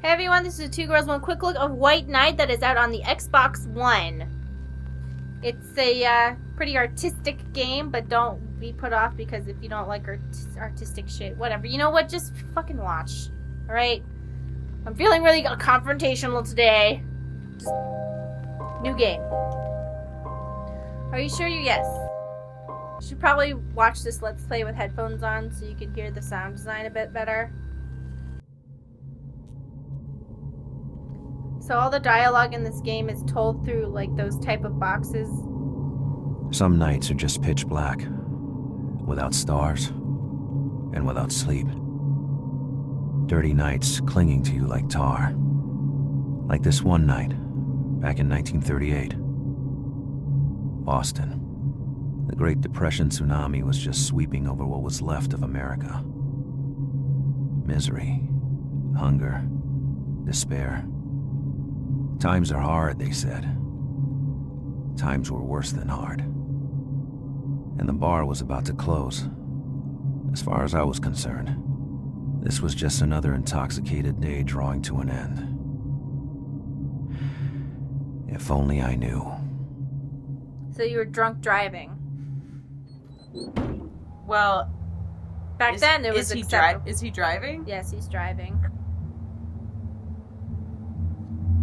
Hey everyone, this is a Two Girls One quick look of White Knight that is out on the Xbox One. It's a pretty artistic game, but don't be put off because if you don't like artistic shit, whatever. You know what? Just fucking watch. Alright? I'm feeling really confrontational today. Just new game. Are you sure yes? You should probably watch this Let's Play with headphones on so you can hear the sound design a bit better. So all the dialogue in this game is told through like those type of boxes. Some nights are just pitch black, without stars, and without sleep. Dirty nights clinging to you like tar. Like this one night, back in 1938. Boston. The Great Depression tsunami was just sweeping over what was left of America. Misery, hunger, despair. Times are hard, they said. Times were worse than hard. And the bar was about to close. As far as I was concerned, this was just another intoxicated day drawing to an end. If only I knew. So you were drunk driving. Well, back then there was acceptable. Is he driving? Yes, he's driving.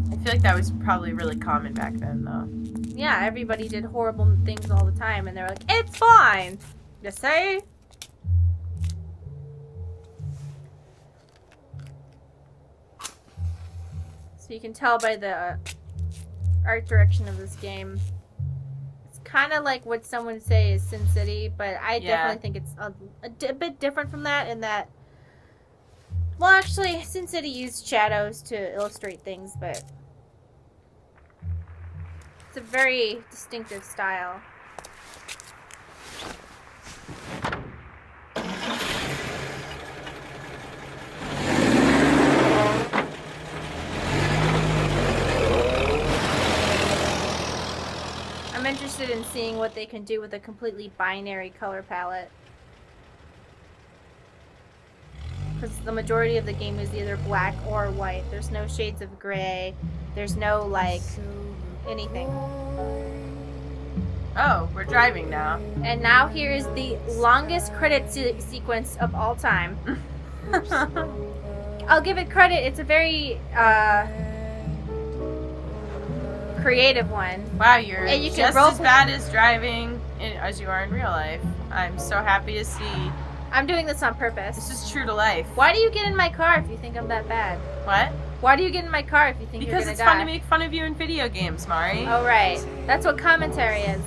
I feel like that was probably really common back then, though. Yeah, everybody did horrible things all the time, and they were like, "It's fine." You say? So you can tell by the art direction of this game. It's kind of like what someone would say is Sin City, but I definitely think it's a bit different from that in that. Well, actually, Sin City used shadows to illustrate things, but it's a very distinctive style. I'm interested in seeing what they can do with a completely binary color palette. Because the majority of the game is either black or white. There's no shades of gray. There's no, like, anything. Oh, we're driving now. And now here's the longest credit sequence of all time. I'll give it credit. It's a very creative one. Wow, you're and you just as bad as driving as you are in real life. I'm so happy to see. I'm doing this on purpose. This is true to life. Why do you get in my car if you think I'm that bad? What? Why do you get in my car if you think you're gonna die? Because it's fun to make fun of you in video games, Mari. Oh, right. That's what commentary is.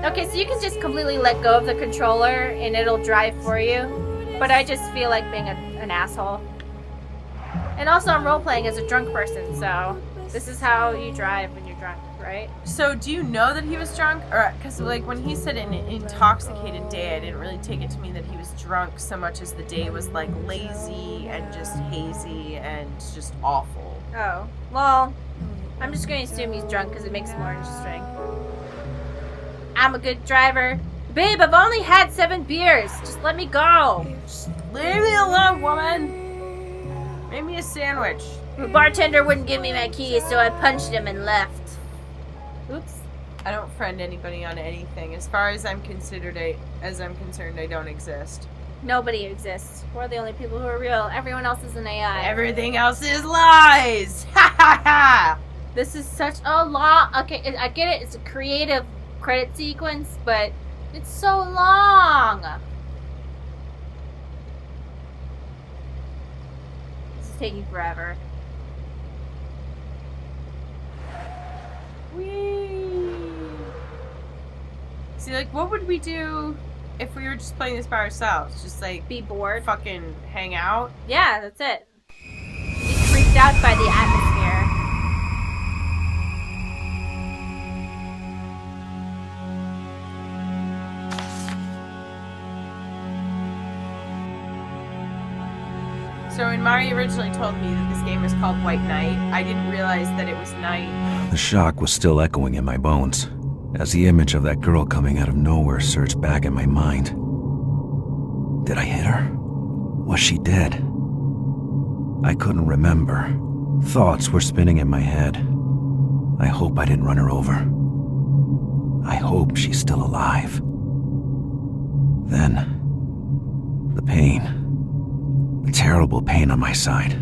Okay, so you can just completely let go of the controller and it'll drive for you. But I just feel like being an asshole. And also I'm role-playing as a drunk person, so this is how you drive when you're drunk, right? So do you know that he was drunk? Or because like when he said an intoxicated day, I didn't really take it to mean that he was drunk so much as the day was like lazy and just hazy and just awful. Oh, well, I'm just going to assume he's drunk because it makes it more interesting. I'm a good driver. Babe, I've only had 7 beers. Just let me go. Just leave me alone, woman. Make me a sandwich. The bartender wouldn't give me my keys, so I punched him and left. Oops. I don't friend anybody on anything. As far as I'm concerned, I don't exist. Nobody exists. We're the only people who are real. Everyone else is an AI. Everything else is lies. Ha ha ha. This is such a long. Okay, I get it. It's a creative credit sequence, but it's so long. This is taking forever. Whee! See, like, what would we do if we were just playing this by ourselves? Just, like, Be bored. fucking hang out? Yeah, that's it. Be freaked out by the atmosphere. So when Mari originally told me that this game was called White Knight, I didn't realize that it was night. The shock was still echoing in my bones, as the image of that girl coming out of nowhere surged back in my mind. Did I hit her? Was she dead? I couldn't remember. Thoughts were spinning in my head. I hope I didn't run her over. I hope she's still alive. Then, the pain. The terrible pain on my side.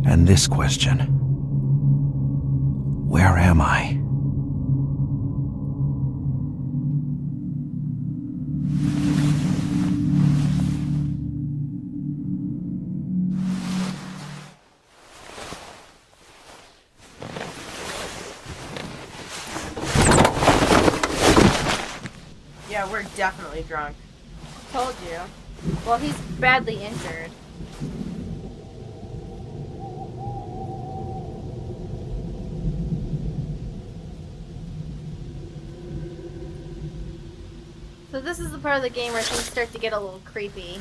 And this question. Where am I? Yeah, we're definitely drunk. Told you. Well, he's badly injured. So this is the part of the game where things start to get a little creepy.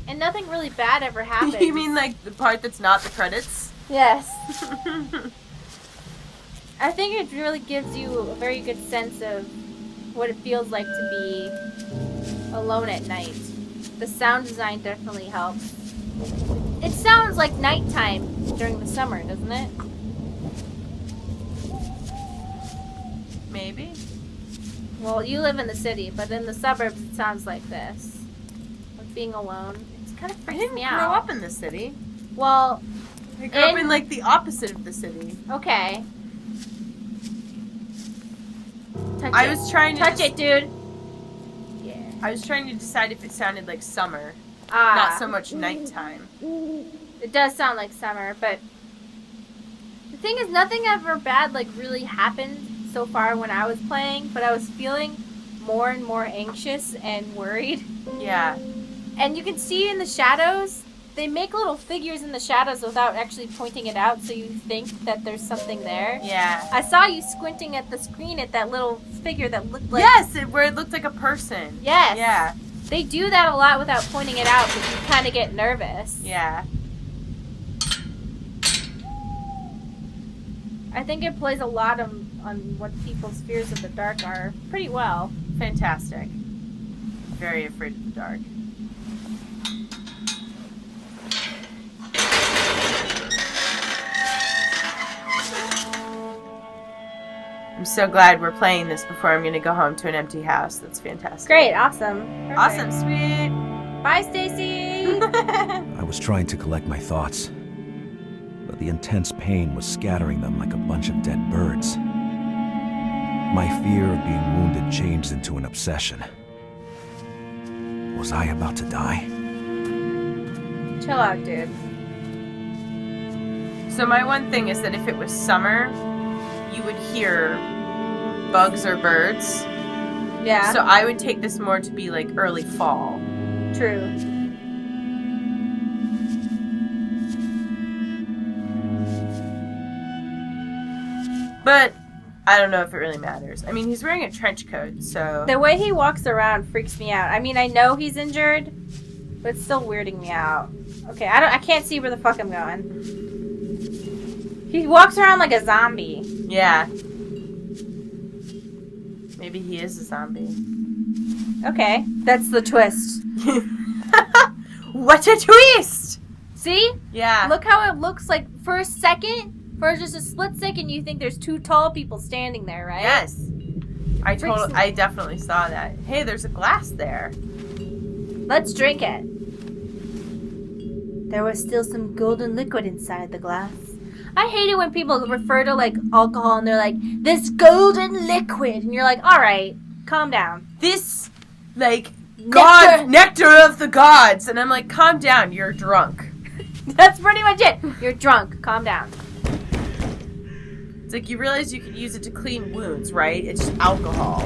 And nothing really bad ever happens. You mean like the part that's not the credits? Yes. I think it really gives you a very good sense of what it feels like to be alone at night. The sound design definitely helps. It sounds like nighttime during the summer, doesn't it? Maybe. Well, you live in the city, but in the suburbs it sounds like this. Like being alone. It kind of I freaks didn't me grow out. up in the city. Well, I grew up in like the opposite of the city. okay. Touch I it. was trying to Touch it, dude. Yeah. I was trying to decide if it sounded like summer, Ah. not so much nighttime. It does sound like summer, but the thing is, nothing ever bad like really happened so far when I was playing, but I was feeling more and more anxious and worried. Yeah. And you can see in the shadows, they make little figures in the shadows without actually pointing it out, so you think that there's something there. Yeah. I saw you squinting at the screen at that little figure that looked like... Yes, where it looked like a person. Yes. Yeah. They do that a lot without pointing it out, but you kind of get nervous. Yeah. I think it plays a lot on what people's fears of the dark are pretty well. Fantastic. Very afraid of the dark. I'm so glad we're playing this before I'm going to go home to an empty house. That's fantastic. Great, awesome. Perfect. Awesome, sweet. Bye, Stacy. I was trying to collect my thoughts, but the intense pain was scattering them like a bunch of dead birds. My fear of being wounded changed into an obsession. Was I about to die? Chill out, dude. So my one thing is that if it was summer, you would hear bugs or birds. Yeah. So I would take this more to be like early fall. True. But I don't know if it really matters. I mean, he's wearing a trench coat, so... The way he walks around freaks me out. I mean, I know he's injured, but it's still weirding me out. Okay, I can't see where the fuck I'm going. He walks around like a zombie. Yeah. Maybe he is a zombie. Okay, that's the twist. What a twist! See? Yeah. Look how it looks like for a second. For just a split second, you think there's two tall people standing there, right? Yes. I definitely saw that. Hey, there's a glass there. Let's drink it. There was still some golden liquid inside the glass. I hate it when people refer to, like, alcohol and they're like, this golden liquid. And you're like, all right, calm down. This, like, nectar of the gods. And I'm like, calm down, you're drunk. That's pretty much it. You're drunk. Calm down. It's like you realize you could use it to clean wounds, right? It's just alcohol.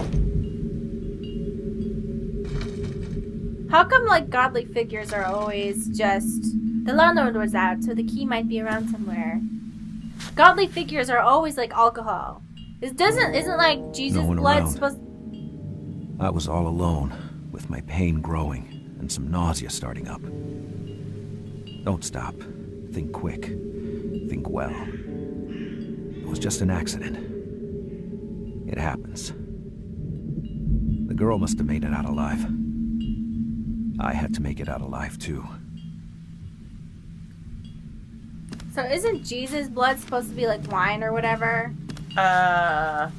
How come, like, godly figures are always just, the landlord was out, so the key might be around somewhere. Godly figures are always like alcohol. Isn't like Jesus' No one blood around. supposed... I was all alone, with my pain growing and some nausea starting up. Don't stop. Think quick. Think well. It was just an accident. It happens. The girl must have made it out alive. I had to make it out alive, too. So isn't Jesus' blood supposed to be like wine or whatever? Right?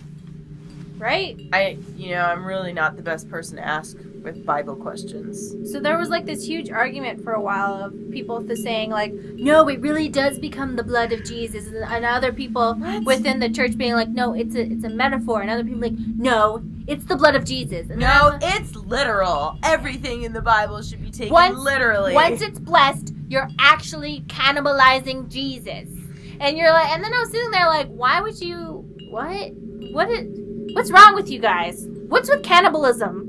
I'm really not the best person to ask with Bible questions. So there was like this huge argument for a while of people saying like, no, it really does become the blood of Jesus, and other people within the church being like, no, it's a metaphor, and other people like, no, it's the blood of Jesus. And no, it's literal. Everything in the Bible should be taken literally. Once it's blessed, you're actually cannibalizing Jesus. And you're like, and then I was sitting there like, why would you? What's wrong with you guys? What's with cannibalism?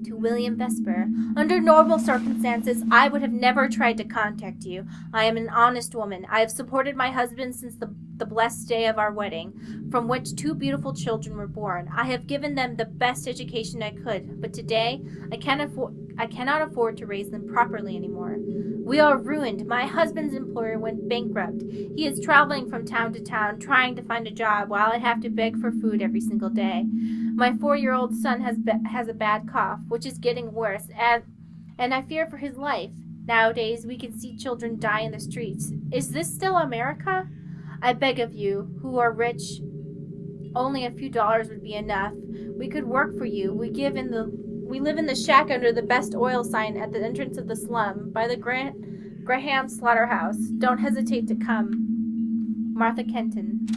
William Vesper. Under normal circumstances, I would have never tried to contact you. I am an honest woman. I have supported my husband since the blessed day of our wedding, from which 2 beautiful children were born. I have given them the best education I could, but today I cannot afford to raise them properly anymore. We are ruined. My husband's employer went bankrupt. He is traveling from town to town trying to find a job while I have to beg for food every single day. My 4-year-old son has a bad cough, which is getting worse, and I fear for his life. Nowadays, we can see children die in the streets. Is this still America? I beg of you, who are rich, only a few dollars would be enough. We could work for you. We live in the shack under the best oil sign at the entrance of the slum, by the Graham slaughterhouse. Don't hesitate to come. Martha Kenton.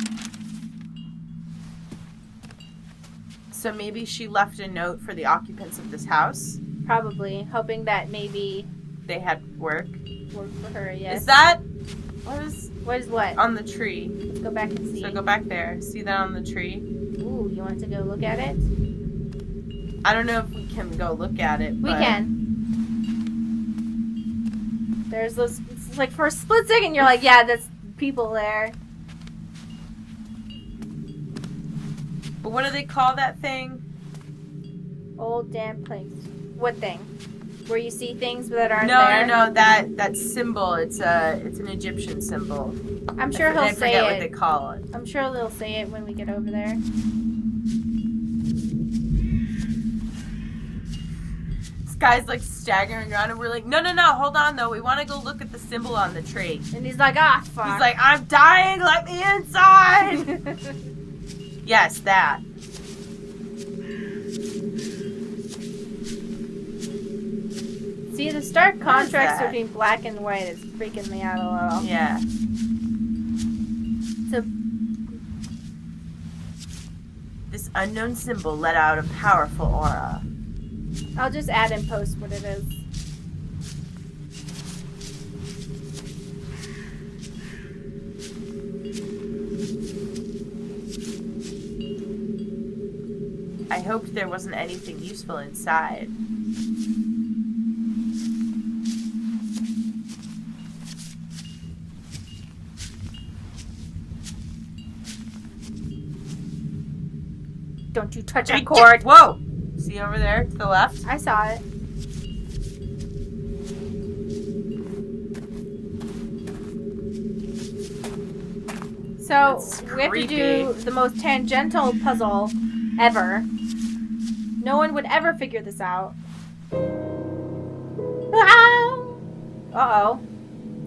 So maybe she left a note for the occupants of this house? Probably, hoping that maybe they had work. Work for her, yes. Is that... What is what? On the tree. Let's go back and see. So go back there. See that on the tree? Ooh, you want to go look at it? I don't know if we can go look at it, We can. There's those... It's like for a split second you're like, yeah, that's people there. But what do they call that thing? Old damn place. What thing? Where you see things that aren't there? No. That symbol. It's an Egyptian symbol. I'm sure he'll say it. I forget what they call it. I'm sure they'll say it when we get over there. This guy's like staggering around, and we're like, no, hold on though. We want to go look at the symbol on the tree. And he's like, ah, fuck. He's like, I'm dying. Let me inside. Yes, that. See, the stark contrast between black and white is freaking me out a little. Yeah. So, this unknown symbol let out a powerful aura. I'll just add and post what it is. I hoped there wasn't anything useful inside. Don't you touch that cord. Whoa! See over there to the left? I saw it. So, we have to do the most tangential puzzle ever. No one would ever figure this out. Uh-oh.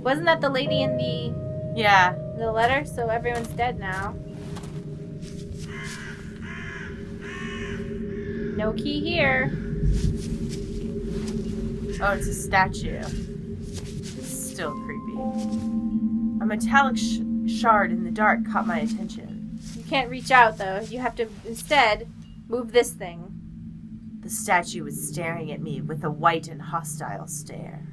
Wasn't that the lady in the letter? So everyone's dead now. No key here. Oh, it's a statue. Still creepy. A metallic shard in the dark caught my attention. You can't reach out, though. You have to, instead, move this thing. The statue was staring at me with a white and hostile stare.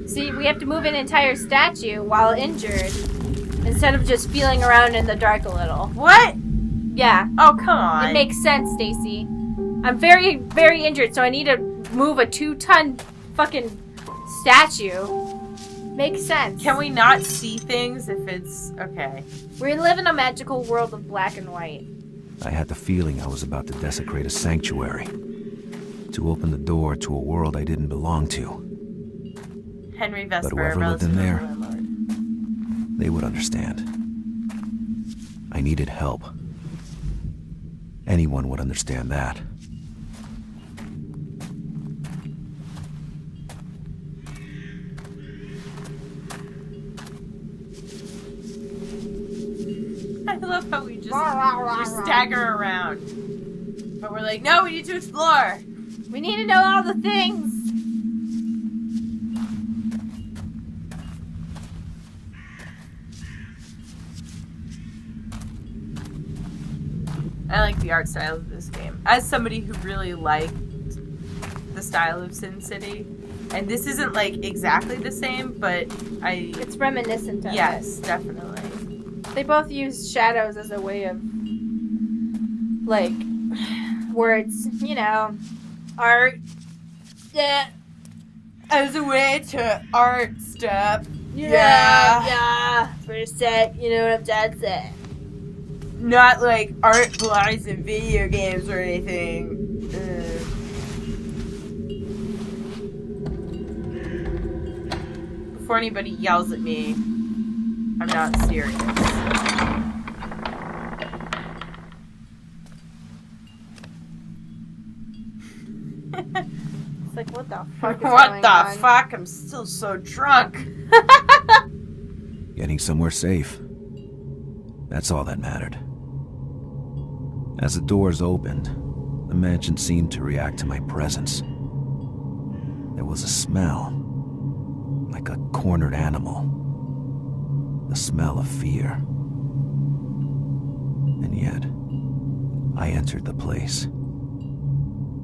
See, we have to move an entire statue while injured, instead of just feeling around in the dark a little. What? Yeah. Oh, come on. It makes sense, Stacy. I'm very, very injured, so I need to move a 2-ton fucking statue. Makes sense. Can we not see things if it's... Okay. We live in a magical world of black and white. I had the feeling I was about to desecrate a sanctuary. To open the door to a world I didn't belong to. Henry Vesper, but whoever lived in there, they would understand. I needed help. Anyone would understand that. love how we just stagger around. But we're like, no, we need to explore. We need to know all the things. I like the art style of this game. As somebody who really liked the style of Sin City, and this isn't like exactly the same, but it's reminiscent of yes, it. Definitely. They both use shadows as a way of, like, words, you know, art. Yeah. As a way to art stuff. Yeah. For a set, you know what I'm trying to say. Not like art blinds in video games or anything. Before anybody yells at me, I'm not serious. It's like, what the fuck is What going the on? fuck? I'm still so drunk. Getting somewhere safe. That's all that mattered. As the doors opened, the mansion seemed to react to my presence. There was a smell, like a cornered animal. The smell of fear. And yet, I entered the place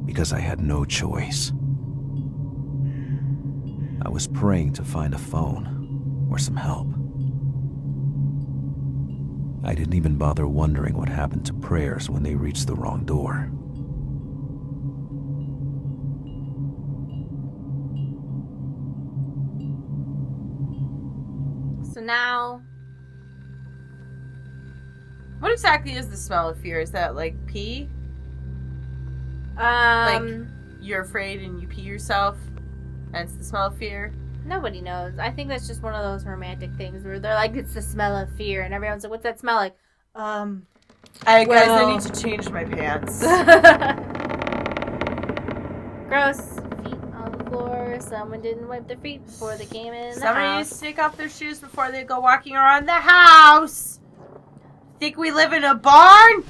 because I had no choice. I was praying to find a phone or some help. I didn't even bother wondering what happened to prayers when they reached the wrong door. So now... What exactly is the smell of fear? Is that like pee? Like you're afraid and you pee yourself and it's the smell of fear? Nobody knows. I think that's just one of those romantic things where they're like, it's the smell of fear, and everyone's like, what's that smell like? Guys, I need to change my pants. Gross. Feet on the floor. Someone didn't wipe their feet before they came in the Somebody house. needs to take off their shoes before they go walking around the house. Think we live in a barn?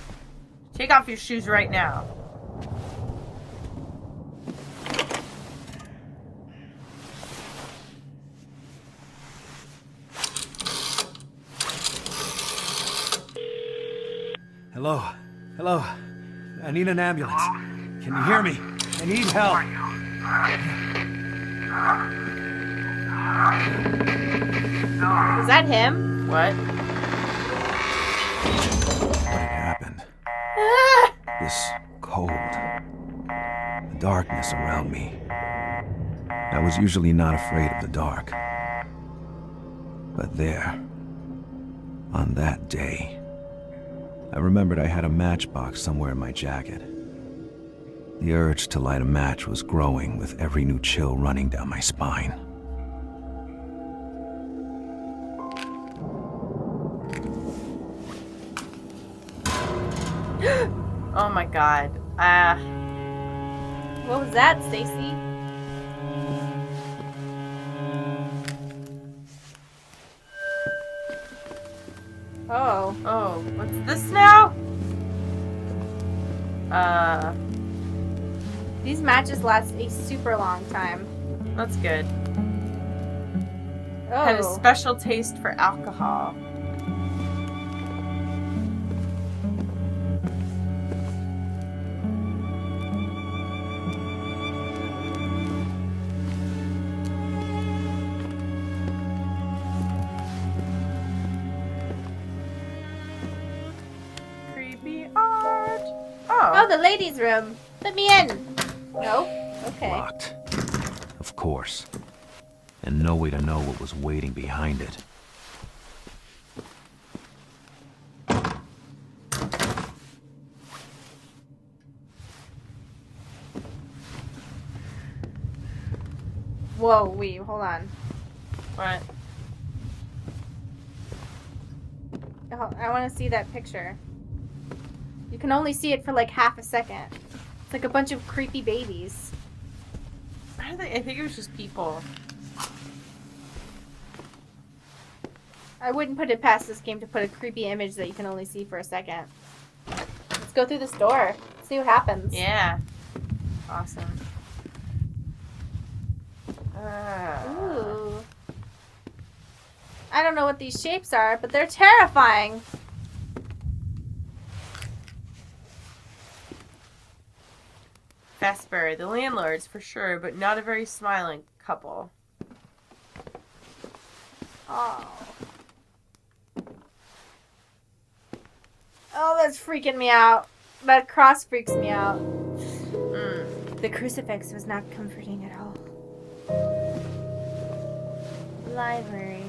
Take off your shoes right now. Hello? Hello? I need an ambulance. Can you hear me? I need help. Was that him? What? What happened? This cold. The darkness around me. I was usually not afraid of the dark. But there, on that day, I remembered I had a matchbox somewhere in my jacket. The urge to light a match was growing with every new chill running down my spine. Oh my god. What was that, Stacy? Oh. Oh, what's this now? These matches last a super long time. That's good. Oh. Had a special taste for alcohol. Creepy art. Oh, the ladies' room. Let me in. No? Okay. Locked. Of course. And no way to know what was waiting behind it. Whoa, wait, hold on. What? Oh, I want to see that picture. You can only see it for like half a second. It's like a bunch of creepy babies. I think it was just people. I wouldn't put it past this game to put a creepy image that you can only see for a second. Let's go through this door. See what happens. Yeah. Awesome. Ooh. I don't know what these shapes are, but they're terrifying. Vesper, the landlords for sure, but not a very smiling couple. Oh. Oh, that's freaking me out. That cross freaks me out. The crucifix was not comforting at all. Library.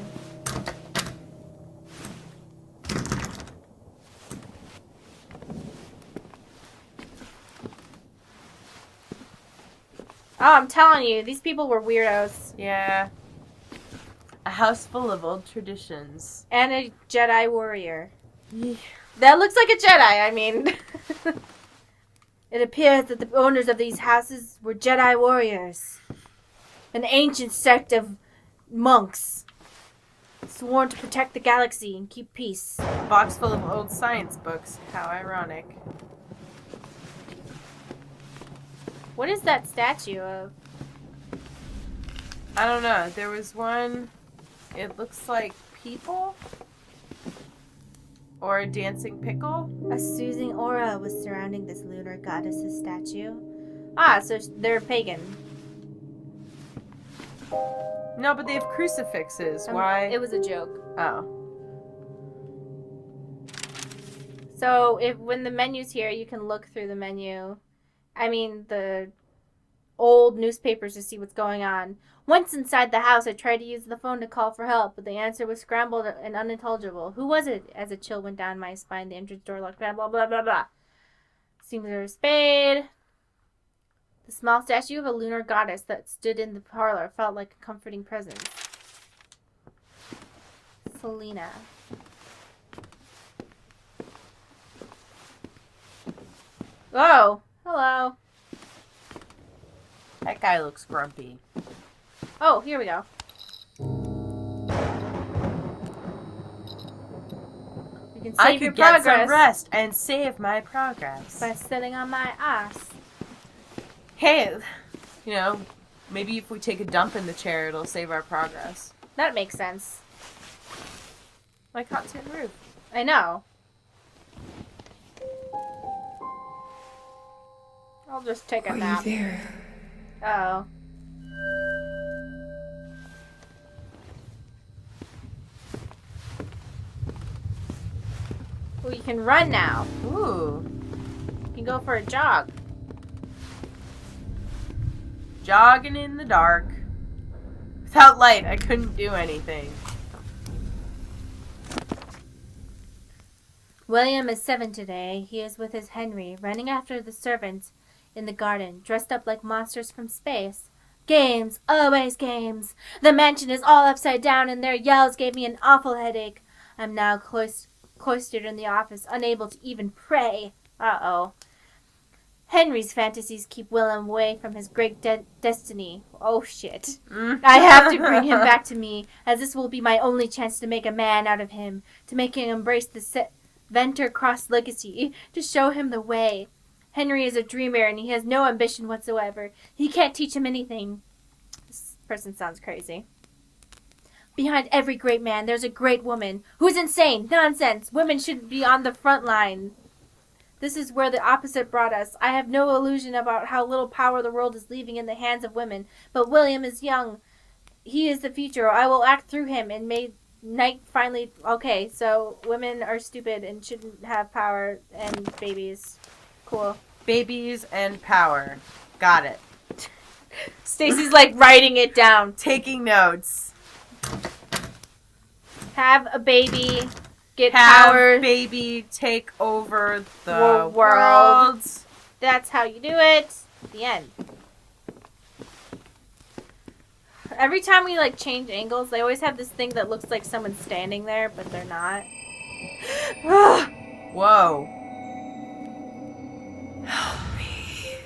Oh, I'm telling you, these people were weirdos. Yeah. A house full of old traditions. And a Jedi warrior. Yeah. That looks like a Jedi, I mean. It appears that the owners of these houses were Jedi warriors. An ancient sect of monks. Sworn to protect the galaxy and keep peace. A box full of old science books. How ironic. What is that statue of? I don't know. There was one. It looks like people. Or a dancing pickle. A soothing aura was surrounding this lunar goddess's statue. Ah, so they're pagan. No, but they have crucifixes. Why? It was a joke. Oh. So when the menu's here, you can look through the menu. I mean, the old newspapers to see what's going on. Once inside the house, I tried to use the phone to call for help, but the answer was scrambled and unintelligible. Who was it? As a chill went down my spine, the entrance door locked. Blah, blah, blah, blah, blah. Seems there was a spade. The small statue of a lunar goddess that stood in the parlor felt like a comforting presence. Selena. Oh, hello. That guy looks grumpy. Oh, here we go. You can save I your could get progress some rest and save my progress. by sitting on my ass. Hey, you know, maybe if we take a dump in the chair, it'll save our progress. That makes sense. Like hot tin roof. I know. I'll just take a nap. Are you there? Oh. Well, you can run now. Ooh. You can go for a jog. Jogging in the dark. Without light, I couldn't do anything. William is 7 today. He is with his Henry, running after the servants in the garden, dressed up like monsters from space. Games, always games. The mansion is all upside down, and their yells gave me an awful headache. I'm now cloistered in the office, unable to even pray. Uh-oh. Henry's fantasies keep Willem away from his great destiny. Oh, shit. I have to bring him back to me, as this will be my only chance to make a man out of him, to make him embrace the Venter Cross legacy, to show him the way. Henry is a dreamer, and he has no ambition whatsoever. He can't teach him anything. This person sounds crazy. Behind every great man, there's a great woman. Who's insane? Nonsense. Women shouldn't be on the front line. This is where the opposite brought us. I have no illusion about how little power the world is leaving in the hands of women. But William is young. He is the future. I will act through him and may night finally... Okay, so women are stupid and shouldn't have power and babies. Cool. Babies and power. Got it. Stacy's like writing it down. Taking notes. Have a baby. Get Have power. baby take over the world. world. That's how you do it. The end. Every time we like change angles, they always have this thing that looks like someone's standing there, but they're not. Whoa. Help me.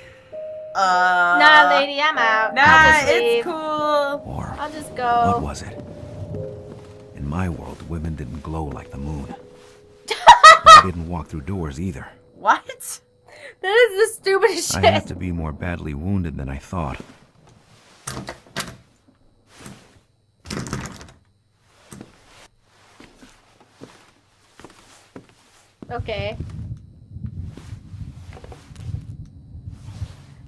Nah, lady, I'm out. Nah, I'll just leave. it's cool. Or I'll just what go. was it? In my world, women didn't glow like the moon. I didn't walk through doors either. What? That is the stupidest shit. I had to be more badly wounded than I thought. Okay.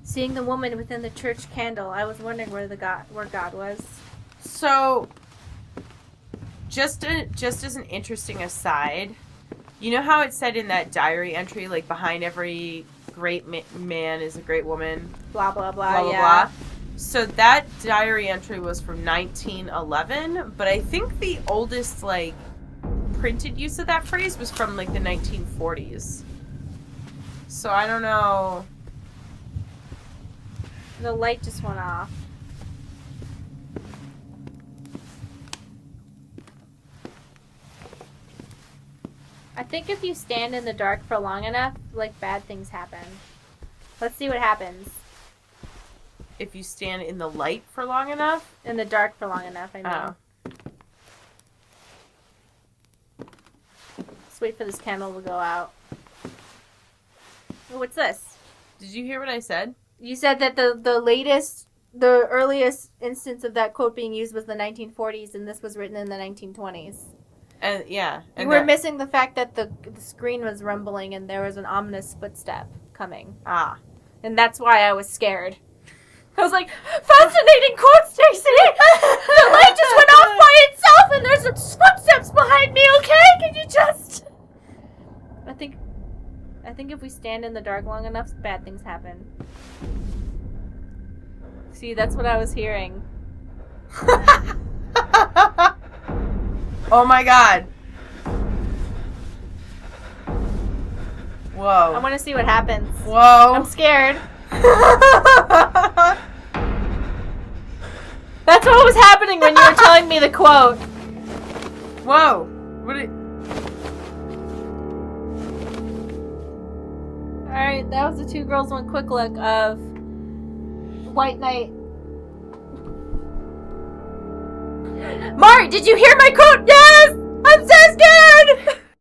Seeing the woman within the church candle, I was wondering where God was. So, just as an interesting aside, you know how it said in that diary entry, like, behind every great man is a great woman? Blah, blah, blah, Blah, blah, yeah. blah. So that diary entry was from 1911, but I think the oldest, like, printed use of that phrase was from, like, the 1940s. So I don't know. The light just went off. I think if you stand in the dark for long enough, like, bad things happen. Let's see what happens. If you stand in the light for long enough? In the dark for long enough, I know. Let's wait for this candle to go out. Oh, what's this? Did you hear what I said? You said that the earliest instance of that quote being used was the 1940s, and this was written in the 1920s. And yeah. You were missing the fact that the screen was rumbling and there was an ominous footstep coming. Ah. And that's why I was scared. I was like, fascinating quote, Stacey! The light just went off by itself and there's some footsteps behind me, okay? Can you just... I think if we stand in the dark long enough, bad things happen. See, that's what I was hearing. Oh my god. Whoa. I want to see what happens. Whoa. I'm scared. That's what was happening when you were telling me the quote. Whoa. What did... Alright, that was the Two Girls, One Quick Look of White Knight. Mari, did you hear my quote? Yes! I'm so scared!